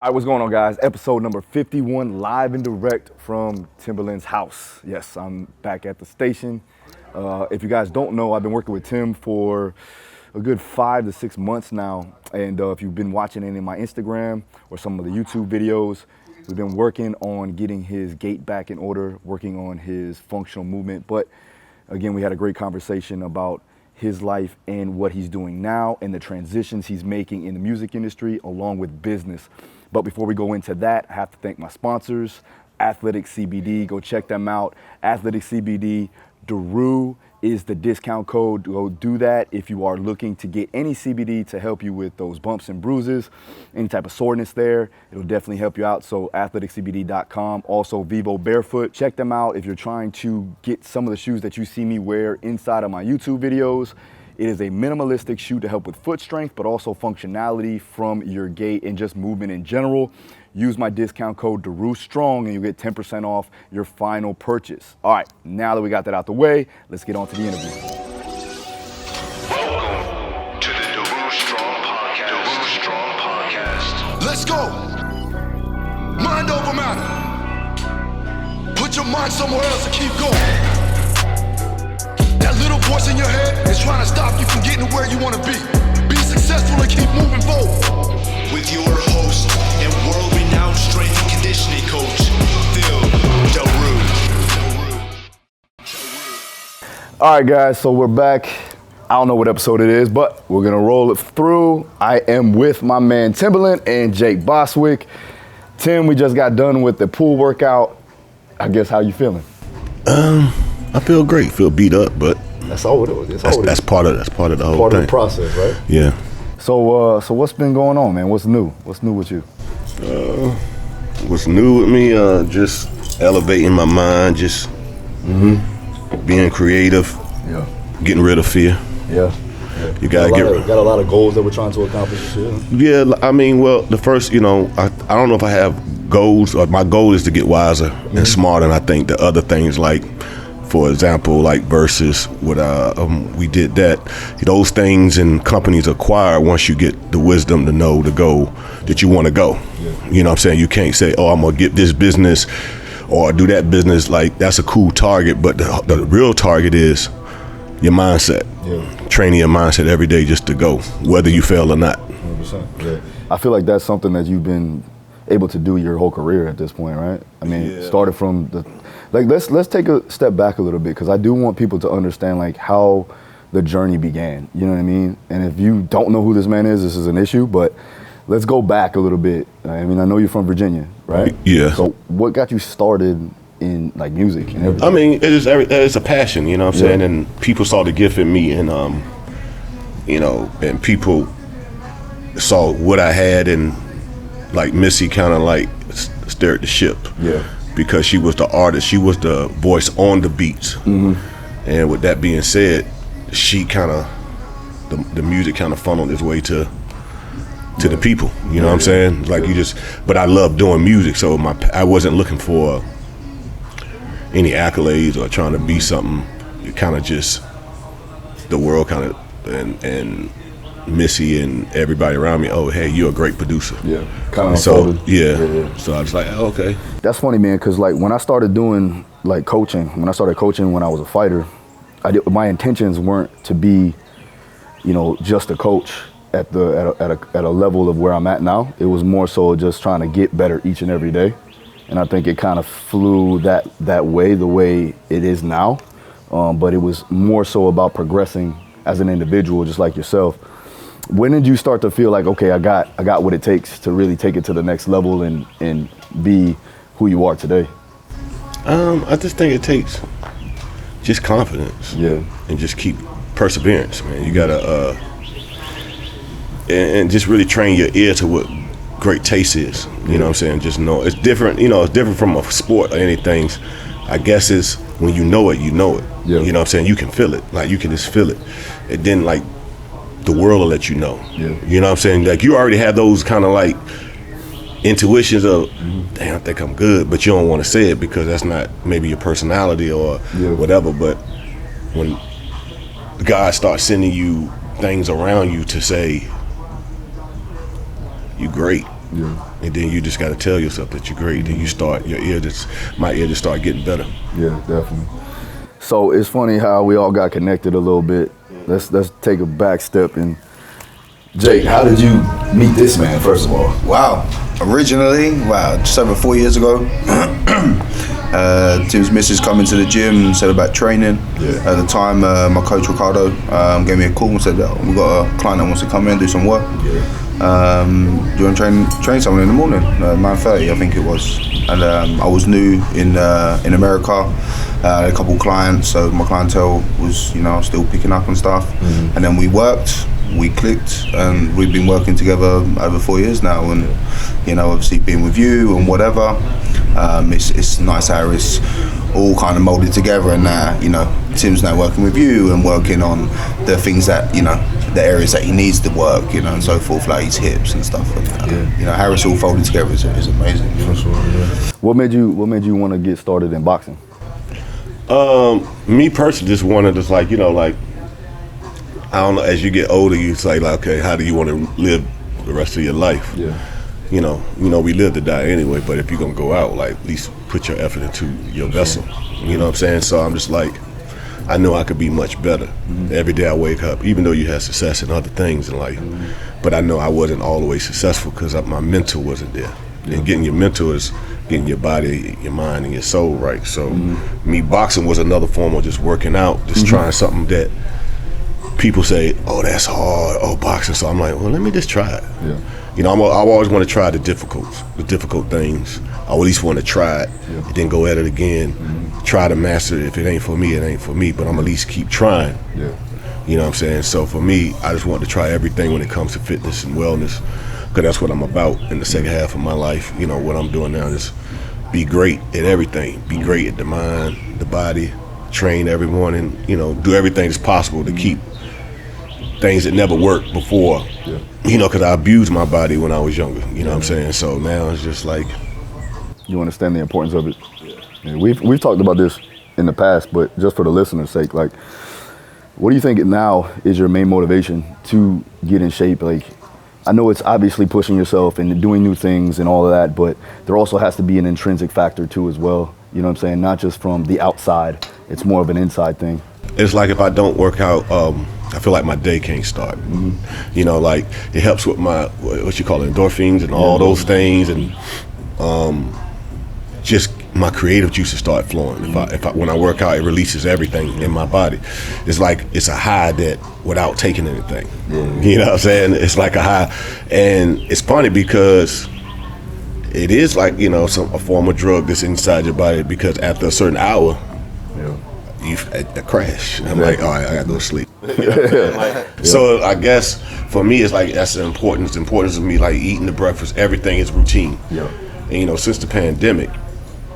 All right, what's going on, guys? Episode number 51, live and direct from Timbaland's house. Yes, I'm back at the station. If you guys don't know, I've been working with Tim for a good 5 to 6 months now. And if you've been watching any of my Instagram or some of the YouTube videos, we've been working on getting his gait back in order, working on his functional movement. But again, we had a great conversation about his life and what he's doing now and the transitions he's making in the music industry along with business. But before we go into that, I have to thank my sponsors, Athletic CBD. Go check them out. Athletic CBD, Daru is the discount code. Go do that if you are looking to get any CBD to help you with those bumps and bruises, any type of soreness there. It'll definitely help you out. So athleticcbd.com. Also Vivo Barefoot. Check them out if you're trying to get some of the shoes that you see me wear inside of my YouTube videos. It is a minimalistic shoe to help with foot strength, but also functionality from your gait and just movement in general. Use my discount code Daru Strong and you'll get 10% off your final purchase. All right, now that we got that out the way, let's get on to the interview. Welcome to the Daru Strong Podcast. Daru Strong Podcast. Let's go. Mind over matter. Put your mind somewhere else and keep going. That little voice in your head is trying to stop you from getting to where you want to be. Be successful and keep moving forward. With your host and world-renowned strength and conditioning coach, Phil Daru. All right, guys, so we're back. I don't know what episode it is, but we're gonna roll it through. I am with my man Timbaland and Jake Boswick. Tim, we just got done with the pool workout. I guess how you feeling? I feel great. Feel beat up, but That's all it is. that's part of the whole thing. Part of the process, right? Yeah. So what's been going on, man? What's new? What's new with you? What's new with me? Just elevating my mind. Just being creative. Yeah. Getting rid of fear. Yeah. You gotta got a lot of goals that we're trying to accomplish this year. Yeah. I mean, well, the first, I don't know if I have goals. Or my goal is to get wiser and smarter. And I think the other things like, for example, like versus what we did those things and companies acquire once you get the wisdom to know to go that you want to go. Yeah. You know what I'm saying? You can't say, oh, I'm going to get this business or do that business. Like, that's a cool target, but the real target is your mindset. Yeah. Training your mindset every day just to go, whether you fail or not. 100%. Yeah. I feel like that's something that you've been able to do your whole career at this point, right? I mean, started from let's take a step back a little bit, because I do want people to understand like how the journey began. You know what I mean? And if you don't know who this man is, this is an issue, but let's go back a little bit. I mean, I know you're from Virginia, right? Yeah. So what got you started in like music and everything? I mean, it's a passion, you know what I'm saying? And people saw the gift in me, and and people saw what I had, and like Missy kind of like steered the ship. Yeah. Because she was the artist, she was the voice on the beats. And with that being said, she kind of, the music kind of funneled its way to the people. You know what I'm saying? Like but I love doing music, so I wasn't looking for any accolades or trying to be something. It kind of just, the world kind of, and Missy and everybody around me, oh, hey, you're a great producer. Yeah, kind of. So so I was like, oh, okay. That's funny, man, because like when I started doing like coaching, when I was a fighter, my intentions weren't to be, just a coach at a level of where I'm at now. It was more so just trying to get better each and every day, and I think it kind of flew that way, the way it is now. But it was more so about progressing as an individual, just like yourself. When did you start to feel like, okay, I got what it takes to really take it to the next level and be who you are today? I just think it takes just confidence. Yeah. And just keep perseverance, man. You gotta and just really train your ear to what great taste is. You know what I'm saying? Just know it's different. It's different from a sport or anything. I guess it's when you know it, you know it. Yeah. You know what I'm saying? You can feel it. Like, you can just feel it. And then like the world will let you know. Yeah. You know what I'm saying? Like, you already have those kind of like intuitions of, damn, I think I'm good, but you don't want to say it because that's not maybe your personality or whatever. But when God starts sending you things around you to say, you great. Yeah. And then you just got to tell yourself that you're great. Then you start, my ear just start getting better. Yeah, definitely. So it's funny how we all got connected a little bit. Let's take a back step. And Jake, how did you meet this man, first of all? Wow. Originally, just over 4 years ago, Tim's missus come into the gym and said about training. Yeah. At the time, my coach Ricardo gave me a call and said that we got a client that wants to come in, do some work. Yeah. Do you want to train someone in the morning? 9:30, I think it was. And I was new in America. A couple clients, so my clientele was, still picking up and stuff. Mm-hmm. And then we worked, we clicked, and we've been working together over 4 years now. And obviously being with you and whatever, it's nice how it's all kind of molded together. And Tim's now working with you and working on the things that the areas that he needs to work, and so forth, like his hips and stuff. And how it's all folded together is amazing. For sure. Yeah. What made you want to get started in boxing? Me personally, just wanted to I don't know. As you get older, you say okay, how do you want to live the rest of your life? Yeah. We live to die anyway. But if you're gonna go out, at least put your effort into your vessel. You know what I'm saying? So I'm just I know I could be much better. Mm-hmm. Every day I wake up, even though you have success in other things in life, but I know I wasn't all the way successful because my mental wasn't there. Yeah. And getting your mental is getting your body, your mind, and your soul right. So me, boxing was another form of just working out, just trying something that people say, oh, that's hard, oh, boxing. So I'm like, well, let me just try it. Yeah. I always want to try the difficult things. I at least want to try it, and then go at it again, try to master it. If it ain't for me, it ain't for me, but I'm at least keep trying. Yeah. You know what I'm saying? So for me, I just want to try everything when it comes to fitness and wellness, because that's what I'm about in the second half of my life. What I'm doing now is be great at everything. Be great at the mind, the body, train every morning, do everything that's possible to keep things that never worked before, because I abused my body when I was younger, what I'm saying? So now it's just you understand the importance of it. Yeah, we've talked about this in the past, but just for the listener's sake, what do you think now is your main motivation to get in shape? I know it's obviously pushing yourself and doing new things and all of that, but there also has to be an intrinsic factor too as well. You know what I'm saying? Not just from the outside, it's more of an inside thing. It's if I don't work out, I feel like my day can't start. Mm-hmm. It helps with my, what you call it, endorphins and all those things, and just my creative juices start flowing. If I when I work out, it releases everything in my body. It's it's a high that without taking anything. You know what I'm saying? It's like a high, and it's funny because it is a form of drug that's inside your body, because after a certain hour, you crash. I'm like, all right, I gotta go to sleep. So I guess for me, it's that's the importance. The importance of me eating the breakfast. Everything is routine. Yeah. And since the pandemic,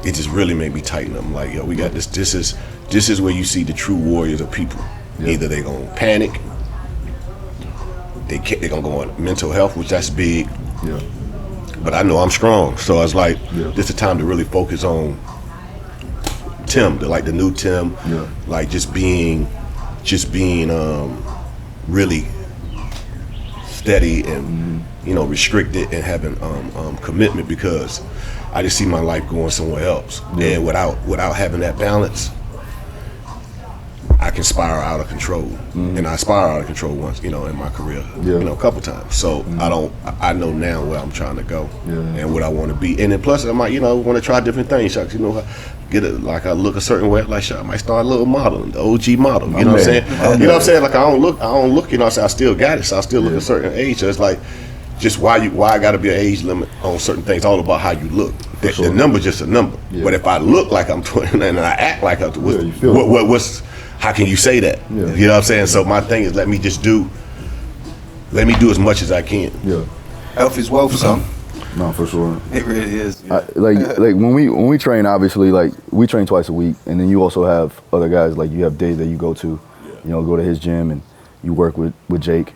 it just really made me tighten up. I'm like, we got this. This is where you see the true warriors of people. Yeah. Either they gonna panic, they're gonna go on mental health, which that's big. Yeah. But I know I'm strong, so I was this is the time to really focus on Tim, the new Tim, just being really steady and restricted and having commitment, because I just see my life going somewhere else. And without having that balance, I can spiral out of control. And I spiraled out of control once, in my career, a couple times. So I know now where I'm trying to go and what I want to be. And then plus I might, want to try different things. Get it, I look a certain way. I might start a little modeling, the OG model. You know what I'm saying? You know what I'm saying? I don't look. I still got it. So I still look a certain age. So it's just why I got to be an age limit on certain things. All about how you look. The number's just a number. Yeah. But if I look like I'm 20 and I act like I'm, how can you say that? Yeah. You know what I'm saying? So my thing is, let me do as much as I can. Yeah. Health is wealth, son. No, for sure. It really is. Yeah. When we train, obviously, we train twice a week, and then you also have other guys, you have days that you go to, go to his gym and you work with Jake.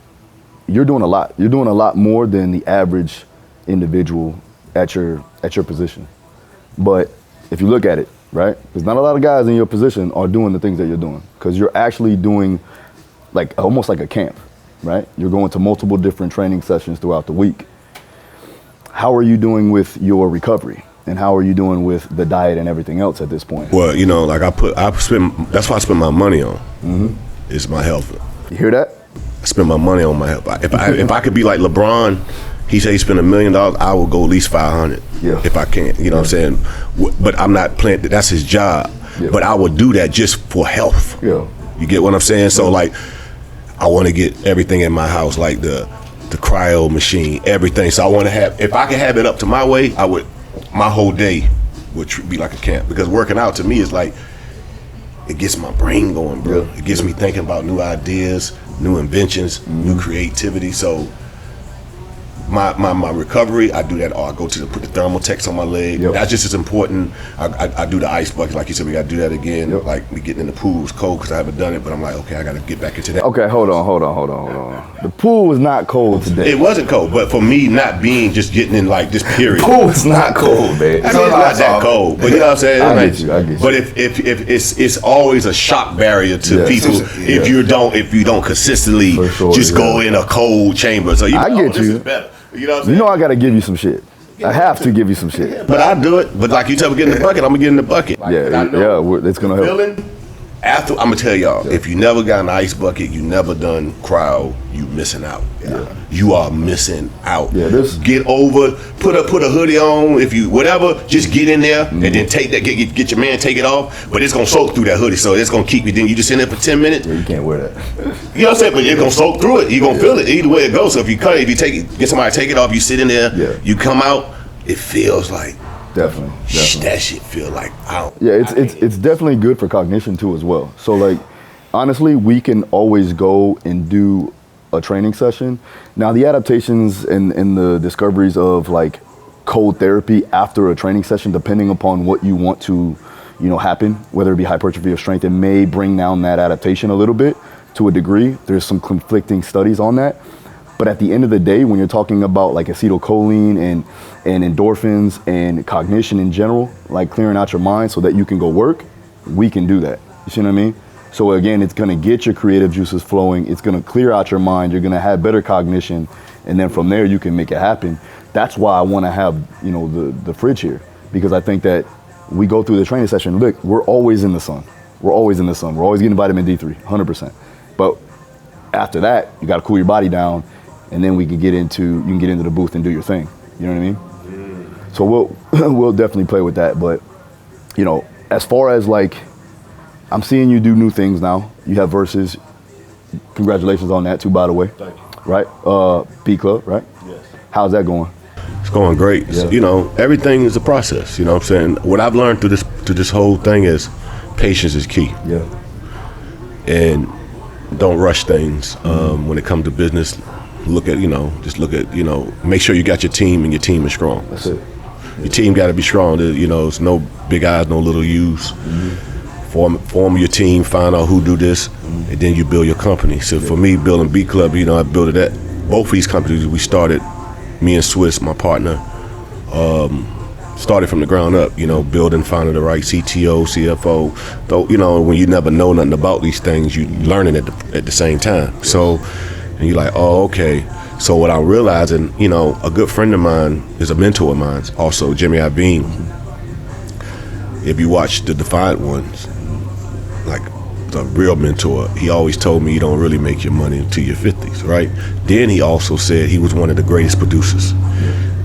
You're doing a lot. You're doing a lot more than the average individual at your position. But if you look at it, right, there's not a lot of guys in your position are doing the things that you're doing, because you're actually doing almost like a camp, right? You're going to multiple different training sessions throughout the week. how are you doing with your recovery? And how are you doing with the diet and everything else at this point? Well, you know, like that's what I spend my money on. Is my health. You hear that? I spend my money on my health. If I could be like LeBron, he said he spent $1 million, I will go at least 500. Yeah. If I can, you know what I'm saying? But I'm not playing, that's his job. Yeah. But I would do that just for health. Yeah. You get what I'm saying? So like, I want to get everything in my house, like the cryo machine, everything. So I want to have, if I could have it up to my way, I would, my whole day would be like a camp. Because working out to me is like, it gets my brain going, bro. Yeah. It gets me thinking about new ideas, new inventions, new creativity. So my recovery, I do that. Or I go to put the thermal techs on my leg. Yep. That's just as important. I do the ice bucket, like you said. We got to do that again. Yep. Like me getting in the pool was cold because I haven't done it, but I'm like, okay, I got to get back into that. Okay, hold on. The pool was not cold today. It wasn't cold, but for me, not being just getting in like this period. Pool is not cold, man. I mean, it's not that cold, but you know what I'm saying. I get you. But if it's always a shock barrier to Yeah. people Yeah. if you don't consistently For sure, just go in a cold chamber. So you I get this you. is better. You know what I'm You saying? know I gotta give you some shit. I have to give you some shit. But I do it. But like you tell me, get in the bucket. I'm gonna get in the bucket. Like, Yeah, I know it's gonna help. feeling. After I'm gonna tell y'all, if you never got an ice bucket, you never done cryo, you missing out. Yeah. You are missing out. Yeah, get over, put a hoodie on, if you whatever, just get in there and then take that, get your man, take it off. But it's gonna soak through that hoodie, so it's gonna keep you. Then you just in there for 10 minutes. Yeah, you can't wear that. You know what I'm saying? But it's gonna soak through it. You're gonna feel it either way it goes. So if you cut it, if you take it, get somebody to take it off, you sit in there, Yeah. you come out, it feels like Definitely. that shit feel like I don't. Yeah, it's definitely good for cognition too as well. So like, honestly, we can always go and do a training session. Now the adaptations and the discoveries of like cold therapy after a training session, depending upon what you want to, happen, whether it be hypertrophy or strength, it may bring down that adaptation a little bit to a degree. There's some conflicting studies on that. But at the end of the day, when you're talking about like acetylcholine and endorphins and cognition in general, like clearing out your mind so that you can go work, we can do that. You see what I mean? So again, it's gonna get your creative juices flowing. It's gonna clear out your mind. You're gonna have better cognition. And then from there, you can make it happen. That's why I wanna have, the fridge here, because I think that we go through the training session. Look, we're always in the sun. We're always in the sun. We're always getting vitamin D3, 100%. But after that, you gotta cool your body down, and then you can get into the booth and do your thing. You know what I mean? So we'll definitely play with that. But as far as like, I'm seeing you do new things now. You have verses. Congratulations on that too, by the way. Thank you. Right? B Club, right? Yes. How's that going? It's going great. Yeah. Everything is a process. You know what I'm saying? What I've learned through this whole thing is patience is key. Yeah. And don't rush things. When it comes to business, make sure you got your team and your team is strong. That's it. Your team got to be strong. There's no big eyes, no little U's. Form your team, find out who do this, and then you build your company. So for me, building B Club, I built it at both of these companies. We started, me and Swiss, my partner, started from the ground up, building, finding the right CTO, CFO. Though, when you never know nothing about these things, you learning at the same time. So, and you're like, oh, okay. So what I'm realizing, a good friend of mine is a mentor of mine, also Jimmy Iovine. If you watch the Defiant Ones, like the real mentor, he always told me you don't really make your money until your 50s, right? Then he also said he was one of the greatest producers,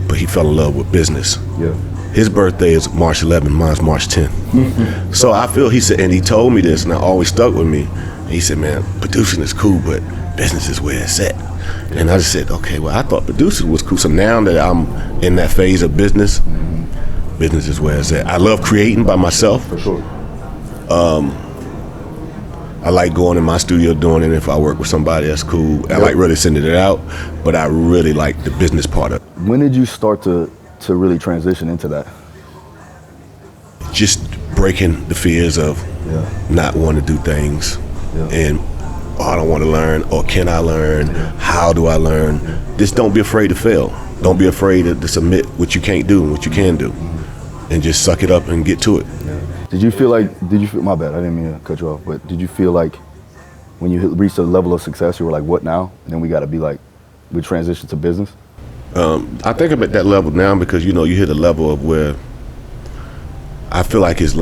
but he fell in love with business. Yeah. His birthday is March 11th, mine's March 10th. So I feel, he said, and he told me this, and it always stuck with me. He said, man, producing is cool, but business is where it's at. And I just said, okay, well, I thought producing was cool. So now that I'm in that phase of business, business is where it's at. I love creating by myself. For sure. I like going in my studio doing it. If I work with somebody, that's cool. I like really sending it out, but I really like the business part of it. When did you start to really transition into that? Just breaking the fears of not wanting to do things and I don't want to learn, or can I learn? How do I learn? Just don't be afraid to fail. Don't be afraid to submit what you can't do and what you can do, and just suck it up and get to it. Did you feel, my bad, I didn't mean to cut you off, but did you feel like when you reached a level of success, you were like, what now? And then we got to be like, we transition to business? I think I'm at that level now because you hit a level of where I feel like it's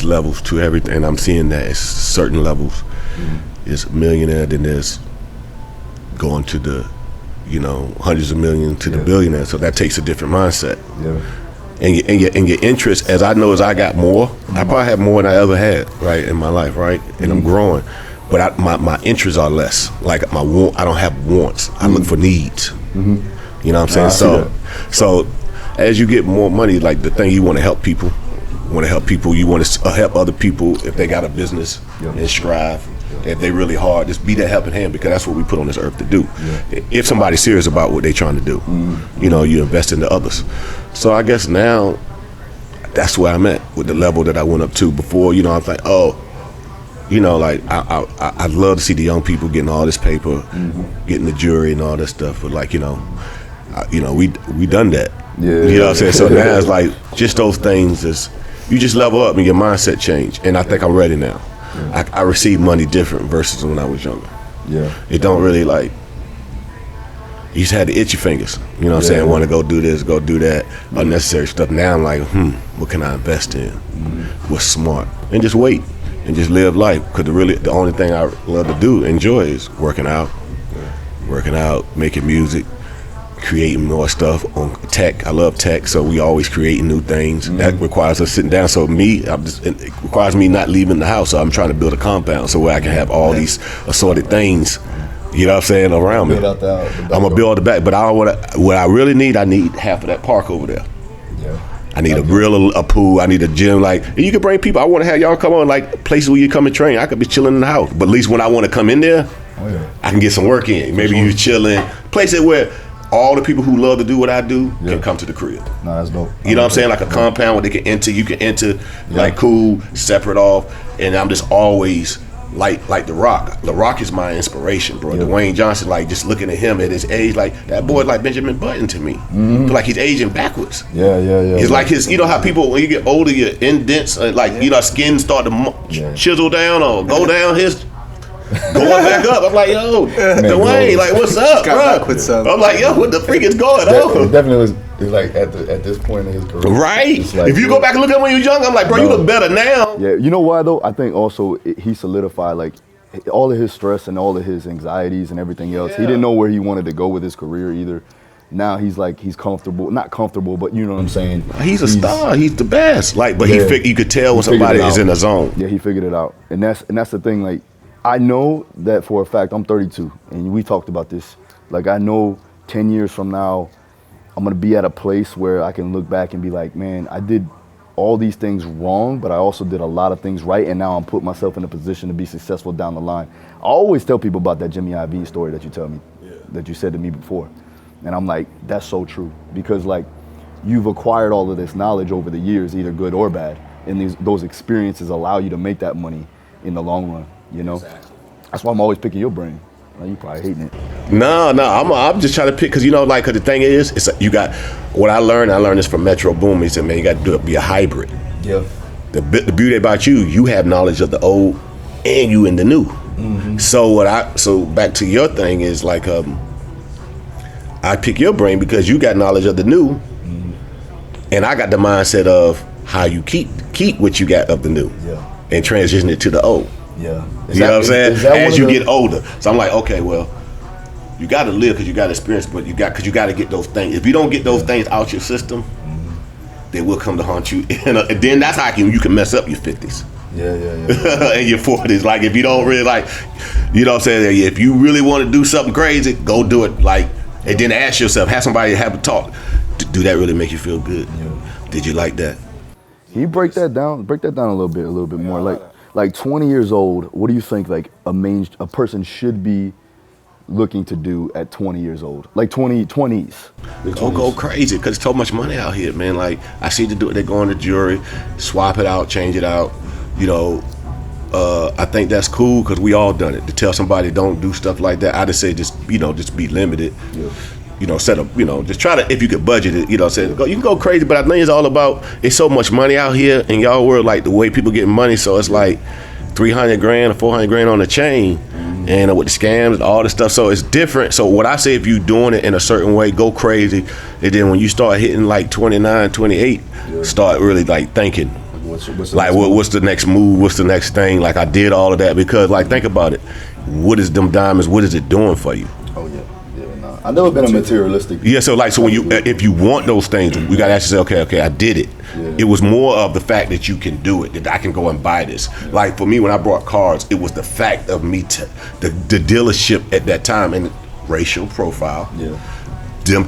levels to everything. I'm seeing that it's certain levels. It's millionaire, then there's going to the hundreds of millions to the billionaire. So that takes a different mindset. And your interest, as I got more, I probably have more than I ever had, right, in my life, right? And I'm growing. But my interests are less. Like I don't have wants. I look for needs. You know what I'm saying? So as you get more money, like the thing you want to help people, you want to help other people if they got a business and strive. If they really hard, just be that helping hand because that's what we put on this earth to do. If somebody's serious about what they're trying to do, you invest into others. So I guess now that's where I'm at with the level that I went up to before. I was like, like I'd love to see the young people getting all this paper, getting the jury and all this stuff. But like, we done that. You know what I'm saying? So now it's like just those things is you just level up and your mindset change. And I think I'm ready now. I receive money different versus when I was younger. It don't really like, you just had the itchy fingers. You know what I'm saying? Want to go do this, go do that, unnecessary stuff. Now I'm like, what can I invest in? What's smart? And just wait and just live life. Because the only thing I love to do, enjoy is working out, making music, creating more stuff on tech. I love tech, so we always creating new things. That requires us sitting down. So it requires me not leaving the house. So I'm trying to build a compound so where I can have all these assorted things, you know what I'm saying, around me. I'm gonna build the back, but what I really need, I need half of that park over there. I need a pool. I need a gym. Like, you can bring people. I want to have y'all come on, like places where you come and train. I could be chilling in the house, but at least when I want to come in there, I can get some work in. Maybe you chilling places where all the people who love to do what I do can come to the crib. No, that's dope. You know what I'm saying? Like a compound where they can enter. You can enter like cool, separate off. And I'm just always like The Rock. The Rock is my inspiration, bro. Dwayne Johnson, like just looking at him at his age, like that boy like Benjamin Button to me. Feel like he's aging backwards. It's like his, you know how people, when you get older, your indents, skin start to chisel down or go down his... Going back up, I'm like, yo, Dwayne, like, what's up, bro? I'm like, yo, what the freak is going on? It definitely was like at this point in his career. Right. Like, if you go back and look at when you was young, I'm like, bro, you look better now. Yeah, you know why though? I think also he solidified like all of his stress and all of his anxieties and everything else. He didn't know where he wanted to go with his career either. Now he's comfortable, not comfortable, but you know what I'm saying. He's a star. He's the best. Like, but you could tell when somebody is in the zone. Yeah, he figured it out, and that's the thing. Like, I know that for a fact. I'm 32, and we talked about this. Like, I know 10 years from now, I'm gonna be at a place where I can look back and be like, man, I did all these things wrong, but I also did a lot of things right, and now I'm putting myself in a position to be successful down the line. I always tell people about that Jimmy Iovine story that you tell me, that you said to me before. And I'm like, that's so true. Because like, you've acquired all of this knowledge over the years, either good or bad. And those experiences allow you to make that money in the long run, you know? Exactly. That's why I'm always picking your brain. Like, you probably hating it. No, I'm just trying to pick, cause the thing is, it's you got, what I learned this from Metro Boom. He said, man, you got to be a hybrid. Yeah. The beauty about you have knowledge of the old and you in the new. Mm-hmm. So back to your thing is like, I pick your brain because you got knowledge of the new, and I got the mindset of how you keep what you got of the new, and transition it to the old. Yeah, you know what I'm saying? As you get older, so I'm like, okay, well, you got to live because you got experience, but you got to get those things. If you don't get those things out your system, they will come to haunt you, and then that's how you can mess up your 50s. And your 40s. Like, if you don't really like, you know what I'm saying? If you really want to do something crazy, go do it. Like. And then ask yourself, have somebody have a talk. Do that really make you feel good? Yeah. Did you like that? Can you break that down a little bit more? Like 20 years old, what do you think like a person should be looking to do at 20 years old? Like 20s. Don't go crazy because there's so much money out here, man. Like, I see they go on the jury, swap it out, change it out, you know. I think that's cool because we all done it. To tell somebody don't do stuff like that, I just say just be limited. Yeah. You know, set up. You know, just try to, if you could budget it. You know, say you can go crazy, but I think it's all about, it's so much money out here in y'all world, like the way people getting money. So it's like $300,000 or $400,000 on a chain. and with the scams, all this stuff. So it's different. So what I say, if you doing it in a certain way, go crazy, and then when you start hitting like 29, 28, start really like thinking, what's the next move? What's the next thing? Like I did all of that because like think about it. What is them diamonds? What is it doing for you? Oh yeah. Nah. I've never been a materialistic. Yeah, so when you, if you want those things, we gotta actually say, okay, I did it. Yeah. It was more of the fact that you can do it, that I can go and buy this. Yeah. Like for me, when I brought cars, it was the fact of me, the dealership at that time and racial profile. Yeah. Them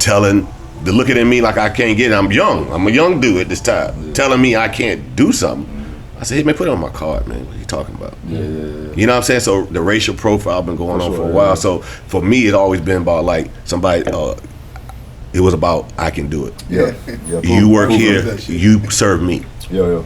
they're looking at me like I can't get it. I'm young. I'm a young dude at this time. Yeah. Telling me I can't do something. I said, hey man, put it on my card, man. What are you talking about? Yeah. You know what I'm saying? So the racial profile been going on for a while. So for me, it's always been about like somebody, it was about I can do it. Yeah. You work here, you serve me. Yeah.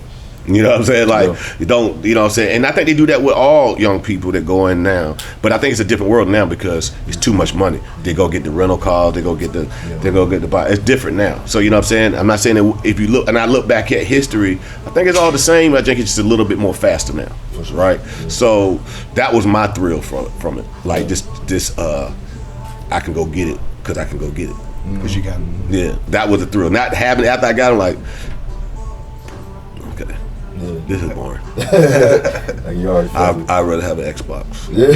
You know what I'm saying? Like, you don't, you know what I'm saying? And I think they do that with all young people that go in now. But I think it's a different world now because it's too much money. They go get the rental cars, they go get the buy. It's different now. So, you know what I'm saying? I'm not saying that if you look, and I look back at history, I think it's all the same. I think it's just a little bit more faster now, right? Yeah. So that was my thrill from it. Like this, I can go get it because I can go get it. Because you got it. Yeah, that was a thrill. Not having it after I got it, like, okay. Yeah. This is boring. I'd rather have an Xbox. Yeah.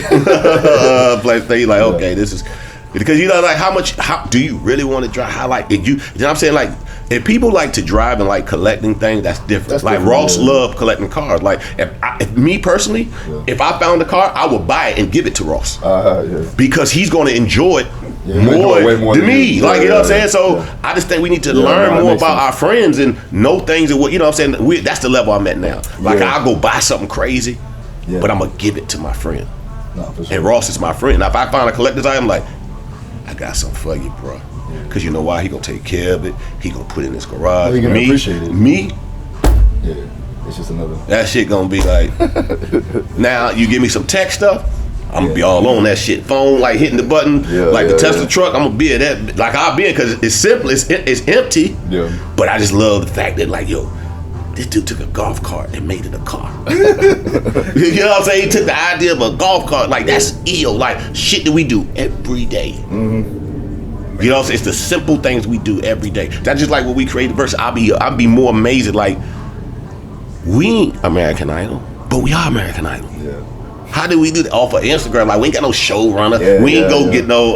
PlayStation, like, okay, this is because you know, like, how do you really want to drive? How like if you know what I'm saying? Like, if people like to drive and like collecting things, that's different. That's like different, Ross loved collecting cars. Like, if me personally, if I found a car, I would buy it and give it to Ross because he's going to enjoy it. More than me, like you know what I'm saying. So I just think we need to learn more about our friends and know things and what you know what I'm saying. That's the level I'm at now. Like I'll go buy something crazy, but I'm gonna give it to my friend. No, for sure. And Ross is my friend. Now, if I find a collector's item, like I got something for you, bro. Because you know why? He gonna take care of it. He gonna put it in his garage. He gonna appreciate it. Me. Yeah, it's just another. That shit gonna be like. Now you give me some tech stuff. I'm gonna be all on that shit. Phone, like hitting the button, the Tesla truck. I'm gonna be at that. Like I'll be in because it's simple. It's empty. Yeah. But I just love the fact that like this dude took a golf cart and made it a car. You know what I'm saying? He took the idea of a golf cart. Like that's ill. Like shit that we do every day. Mm-hmm. You know what I'm saying? It's the simple things we do every day. That's just like what we created. Versus I'll be more amazed at like we ain't American Idol, but we are American Idol. Yeah. How do we do that? Off of Instagram? Like we ain't got no showrunner. We ain't go get no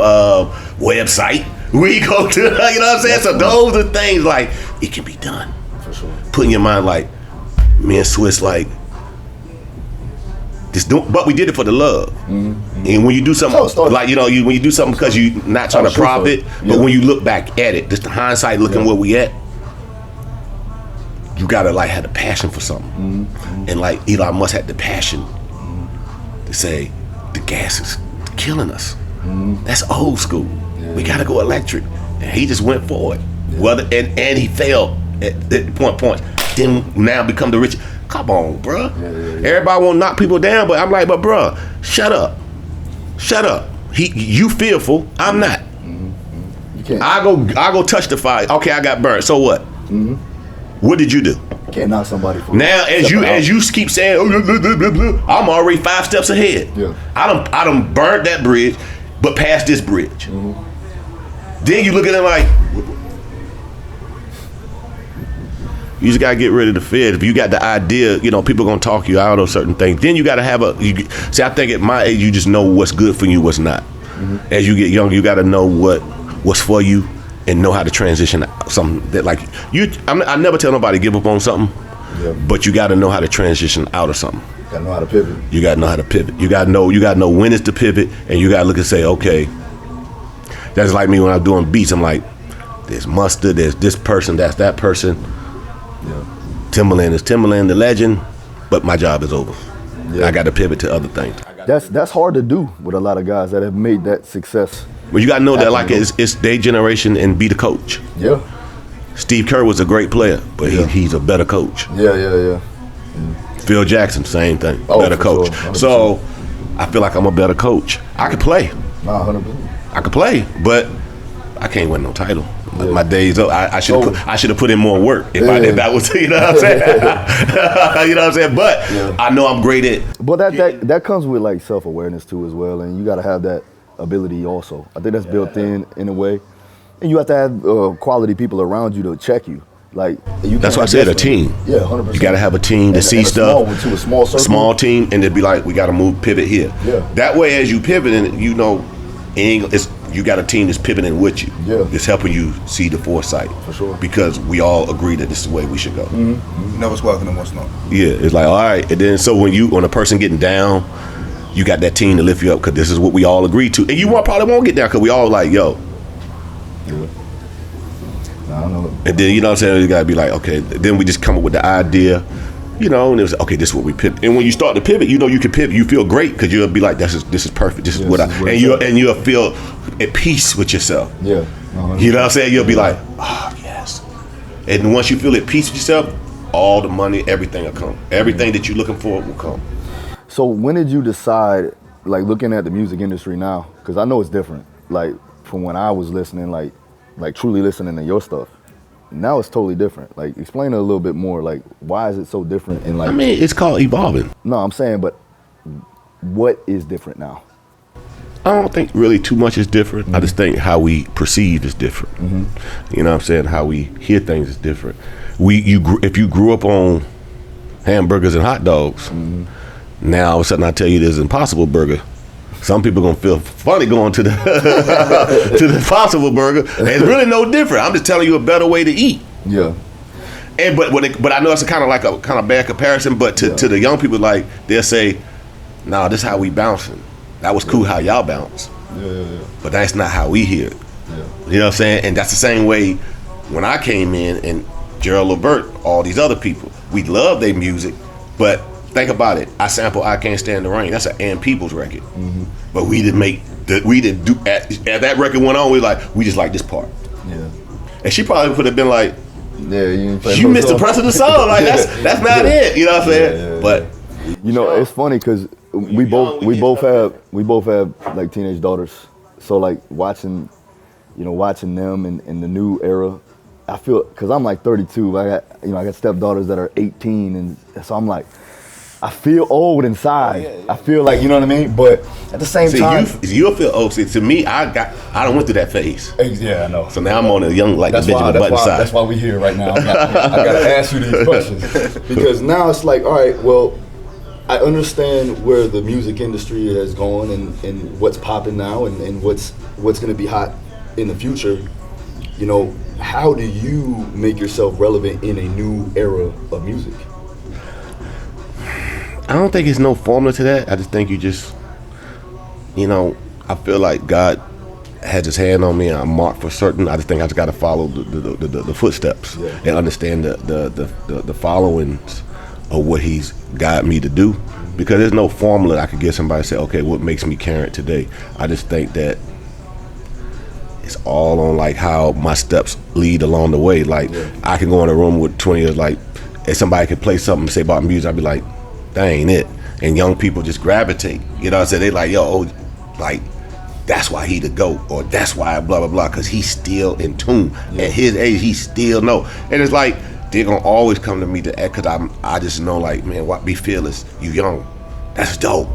website. We go to, you know what I'm saying? So those are things like it can be done. For sure. Put in your mind like me and Swiss like this. But we did it for the love. Mm-hmm. And when you do something like when you do something because you not trying to profit, but when you look back at it, just the hindsight looking where we at. You gotta like have the passion for something, and like Elon Musk had the passion. To say the gas is killing us. That's old school. We gotta go electric, and he just went for it. Whether and he failed at points. Then now become the rich. Come on, bro. Everybody want to knock people down, but I'm like, but bro, shut up. You fearful. I'm not. You can't. I go touch the fire. Okay, I got burned. So what? What did you do? Can't knock somebody for now as you keep saying I'm already 5 steps ahead. I done burnt that bridge, but past this bridge. Then you look at it like you just gotta get rid of the fear. If you got the idea, you know people gonna talk you out of certain things. Then you gotta have I think at my age you just know what's good for you, what's not. As you get younger, you gotta know what's for you. And know how to transition something that like I never tell nobody to give up on something, but you got to know how to transition out of something. You got to know how to pivot. You got to know how to pivot. You got to know when it's to pivot, and you got to look and say, okay. That's like me when I'm doing beats. I'm like, there's Mustard, there's this person, that's that person. Timbaland is Timbaland, the legend, but my job is over. I got to pivot to other things. That's hard to do with a lot of guys that have made that success. Well, you got to know that like it's their generation and be the coach. Yeah. Steve Kerr was a great player, but he's a better coach. Yeah. Phil Jackson, same thing, better coach. Sure, so I feel like I'm a better coach. I could play. 100%. I could play, but I can't win no title. My days up. I should have put in more work if that was, you know what I'm saying. You know what I'm saying. But I know I'm great at. But that comes with like self-awareness too as well, and you got to have that ability also. I think that's built in a way, and you have to have quality people around you to check you. Like that's why I said a team. Yeah, 100%. You got to have a team to see stuff. A small team, and they'd be like, we got to pivot here. Yeah. That way, as you pivot, and you know, you got a team that's pivoting with you. Yeah. It's helping you see the foresight. For sure. Because we all agree that this is the way we should go. You know what's working and what's not. Yeah, it's like, all right, and then so when a person getting down, you got that team to lift you up because this is what we all agree to, and you probably won't get down because we all like, yo. Yeah. I don't know. And then, you know what I'm saying, you gotta be like, okay, then we just come up with the idea, you know, and it was okay, this is what we pivot. And when you start to pivot, you know you can pivot, you feel great because you'll be like, this is perfect, this is what you'll feel at peace with yourself. Yeah. You know what I'm saying? You'll be like, oh yes. And once you feel at peace with yourself, all the money, everything will come. Everything that you're looking for will come. So when did you decide, like looking at the music industry now, because I know it's different, like from when I was listening, like truly listening to your stuff. Now it's totally different. Like explain it a little bit more, like why is it so different? And like, I mean, it's called evolving. No, I'm saying, but what is different now? I don't think really too much is different. Mm-hmm. I just think how we perceive is different. Mm-hmm. You know what I'm saying? How we hear things is different. If you grew up on hamburgers and hot dogs, now all of a sudden I tell you there's an Impossible Burger. Some people gonna feel funny going to the to the Impossible Burger. And it's really no different. I'm just telling you a better way to eat. Yeah. And but I know it's kind of bad comparison. But to the young people, like they'll say, "Nah, this is how we bouncing. That was cool how y'all bounce. Yeah. But that's not how we hear it. Yeah. You know what I'm saying? And that's the same way when I came in and Gerald Levert, all these other people, we love their music, but think about it. I sample "I Can't Stand the Rain." That's an Ann Peoples record, but we didn't do at that record went on. We just like this part. Yeah. And she probably would have been like, "Yeah, you missed the press of the song. Like that's not it." You know what I'm saying? Yeah. But you know, it's funny because we both have like teenage daughters. So like watching them in the new era, I feel, because I'm like 32. I got stepdaughters that are 18, and so I'm like, I feel old inside. I feel like, you know what I mean? But at the same time, you'll feel old. See, to me, I don't went through that phase. Yeah, I know. So now I'm on a young, like the Benjamin Button side. That's why we're here right now. I gotta ask you these questions because now it's like, all right, well, I understand where the music industry has gone and what's popping now and what's gonna be hot in the future. You know, how do you make yourself relevant in a new era of music? I don't think there's no formula to that. I just think you just, I feel like God has his hand on me and I'm marked for certain. I just think I just got to follow the footsteps and understand the followings of what he's guided me to do. Because there's no formula I could get somebody to say, okay, what makes me current today? I just think that it's all on like how my steps lead along the way. Like I can go in a room with 20 years, like if somebody could play something and say about music, I'd be like, that ain't it. And young people just gravitate. You know what I'm saying? They like, like that's why he the GOAT, or that's why blah, blah, blah, because he's still in tune. At his age, he still know. And it's like, they're going to always come to me to act, because I just know, like, man, what, be fearless. You young. That's dope.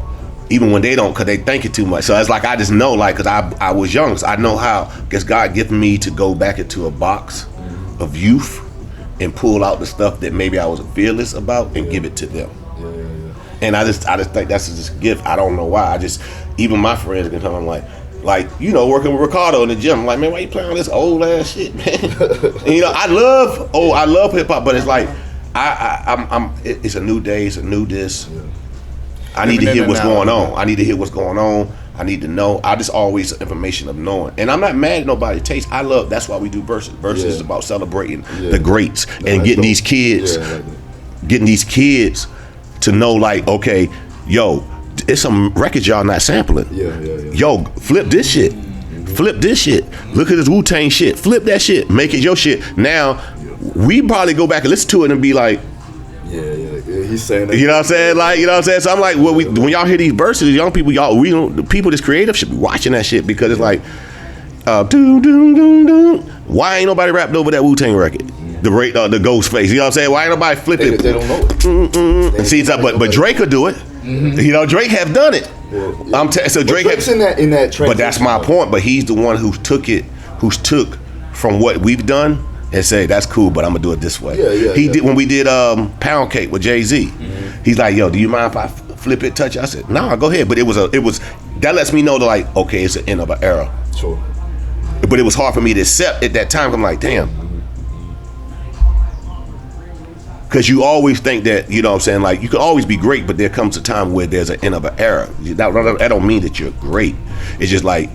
Even when they don't, because they think it too much. So it's like, I just know, like, because I was young, so I know how, because God given me to go back into a box of youth and pull out the stuff that maybe I was fearless about and give it to them. And I just think that's just a gift. I don't know why. Even my friends can come. I'm like, working with Ricardo in the gym. I'm like, man, why you playing all this old ass shit, man? And, I love hip hop, but it's like, it's a new day, it's a new this. I need to hear what's going on. I need to hear what's going on. I need to know. I just always information of knowing. And I'm not mad at nobody's taste. That's why we do verses. Verses is about celebrating the greats and getting these kids, to know, like, okay, yo, it's some records y'all not sampling. Yo, flip this shit. Flip this shit. Look at this Wu-Tang shit. Flip that shit. Make it your shit. Now, we probably go back and listen to it and be like, he's saying that. You know what I'm saying? Like, you know what I'm saying? So I'm like, when y'all hear these verses, young people, the people that's creative should be watching that shit, because it's like, doom, doom, doom, doom. Why ain't nobody rapping over that Wu-Tang record? The Ghostface, you know what I'm saying? Why ain't nobody flipping? They don't know it. See, but Drake could do it. You know, Drake have done it. So Drake Drake's in that transition. But that's my point. But he's the one who took from what we've done and say that's cool, but I'm gonna do it this way. He did when we did Pound Cake with Jay-Z. He's like, yo, do you mind if I flip it, touch it? I said, nah, go ahead. But it was that lets me know that like, okay, it's the end of an era. Sure. But it was hard for me to accept at that time. I'm like, damn. Because you always think that, you know what I'm saying, like you can always be great, but there comes a time where there's an end of an era. That don't mean that you're great. It's just like,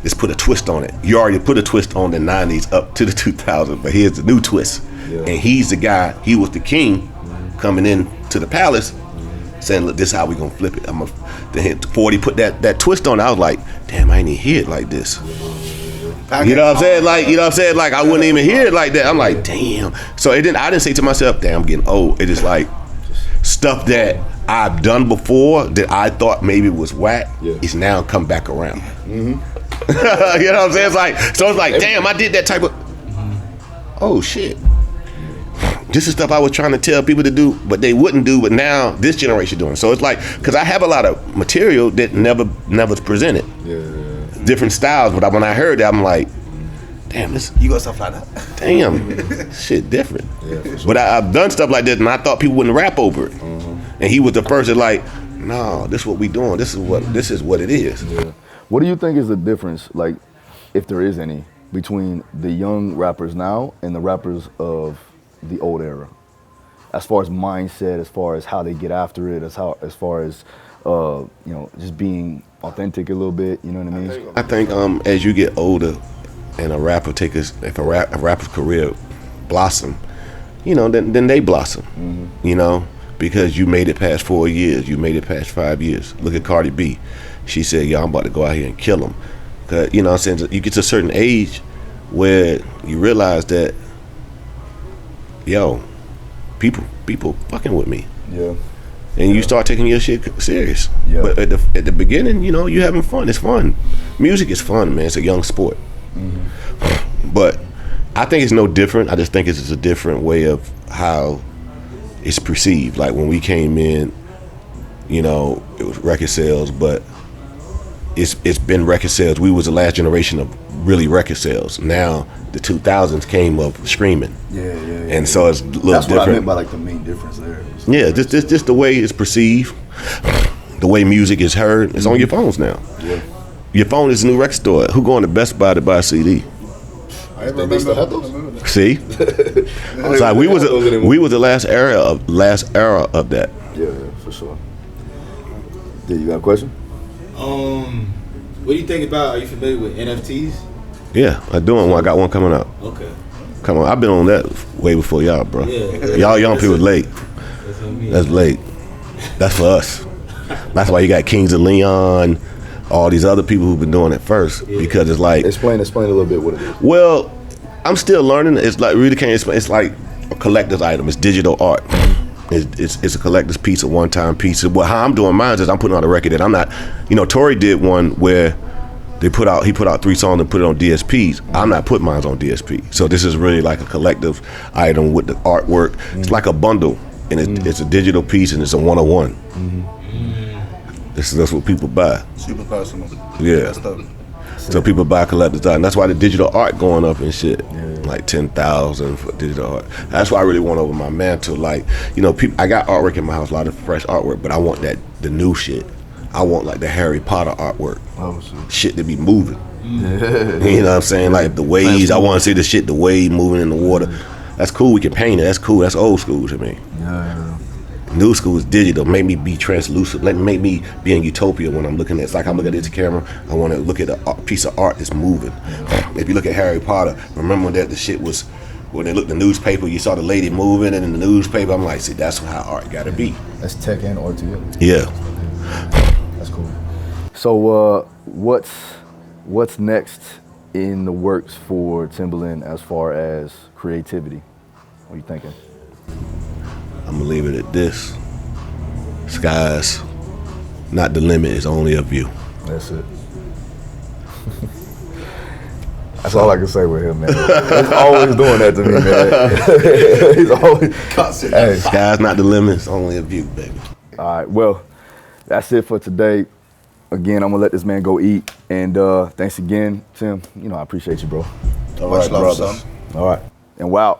let's put a twist on it. You already put a twist on the 90s up to the 2000s, but here's the new twist. And he's the guy, he was the king coming in to the palace saying, look, this is how we gonna flip it. Then 40 put that twist on it. I was like, damn, I ain't even hear it like this. You know what I'm saying? Like, you know what I'm saying? Like I wouldn't even hear it like that. I'm like, damn. So I didn't say to myself, damn, I'm getting old. It is like stuff that I've done before that I thought maybe was whack is now come back around. You know what I'm saying? It's like, damn, I did that type of oh shit. This is stuff I was trying to tell people to do, but they wouldn't do, but now this generation doing. So it's like, because I have a lot of material that never presented. Different styles, but when I heard that, I'm like, damn, this. You got stuff like that? Damn, shit different. For sure. But I've done stuff like this, and I thought people wouldn't rap over it. And he was the first that like, no, this is what we doing. This is what it is. What do you think is the difference, like, if there is any, between the young rappers now and the rappers of the old era, as far as mindset, as far as how they get after it, as far as just being authentic a little bit, you know what I mean? I think as you get older and a rapper if a rapper's career blossom, you know, then they blossom, you know, because you made it past 4 years, you made it past 5 years. Look at Cardi B. She said, yo, I'm about to go out here and kill him. Cause, you know what I'm saying, you get to a certain age where you realize that, yo, people fucking with me. And you start taking your shit serious. But at the beginning, you know, you having fun. It's fun. Music is fun, man. It's a young sport. But I think it's no different. I just think it's just a different way of how it's perceived. Like when we came in, you know, it was record sales, but it's been record sales. We was the last generation of really record sales. Now the 2000s came of streaming. And so it's a little That's different. what I meant by like the main difference there. Yeah, just the way it's perceived, the way music is heard. It's on your phones now. Your phone is a new record store. Who going to Best Buy to buy a CD? I remember those. See, it's like we was the last era of that. Yeah, for sure. Yeah, you got a question? What do you think about? Are you familiar with NFTs? Yeah, I'm doing one. I got one coming up. Okay. Come on, I've been on that way before y'all, bro. Yeah. Y'all young people late. That's what I mean. That's late. That's for us. That's why you got Kings of Leon, all these other people who've been doing it first, because it's like. Explain a little bit what it is. Well, I'm still learning. It's like really can't explain. It's like a collector's item. It's digital art. It's a collector's piece, a one-time piece. Well, how I'm doing mine is I'm putting out a record that I'm not. You know, Tory did one where he put out 3 songs and put it on DSPs. I'm not putting mine on DSP. So this is really like a collective item with the artwork. It's like a bundle, and it's a digital piece, and it's a one-on-one. That's what people buy. Super personal. Yeah. That's dope. So people buy collector's art, and that's why the digital art going up and shit, like 10,000 for digital art. That's why I really want over my mantle. Like, you know, I got artwork in my house, a lot of fresh artwork, but I want the new shit. I want like the Harry Potter artwork, shit to be moving. You know what I'm saying? Like the waves. I want to see the shit, the wave moving in the water. That's cool. We can paint it. That's cool. That's old school to me. New school is digital. Make me be translucent. Make me be in utopia when I'm looking at. It's like I'm looking at this camera. I want to look at a piece of art that's moving. If you look at Harry Potter, remember that the shit was when they looked at the newspaper. You saw the lady moving, and in the newspaper, I'm like, see, that's how art got to be. That's tech and art together. Yeah. That's cool. So what's next in the works for Timbaland as far as creativity? What are you thinking? I'm gonna leave it at this. Sky's not the limit, it's only a view. That's it. That's all I can say with him, man. He's always doing that to me, man. He's always Cuts it. Hey. Sky's not the limit, it's only a view, baby. All right, well, that's it for today. Again, I'm gonna let this man go eat. And thanks again, Tim. You know, I appreciate you, bro. All Much right, love, brothers. son. All right. And wow.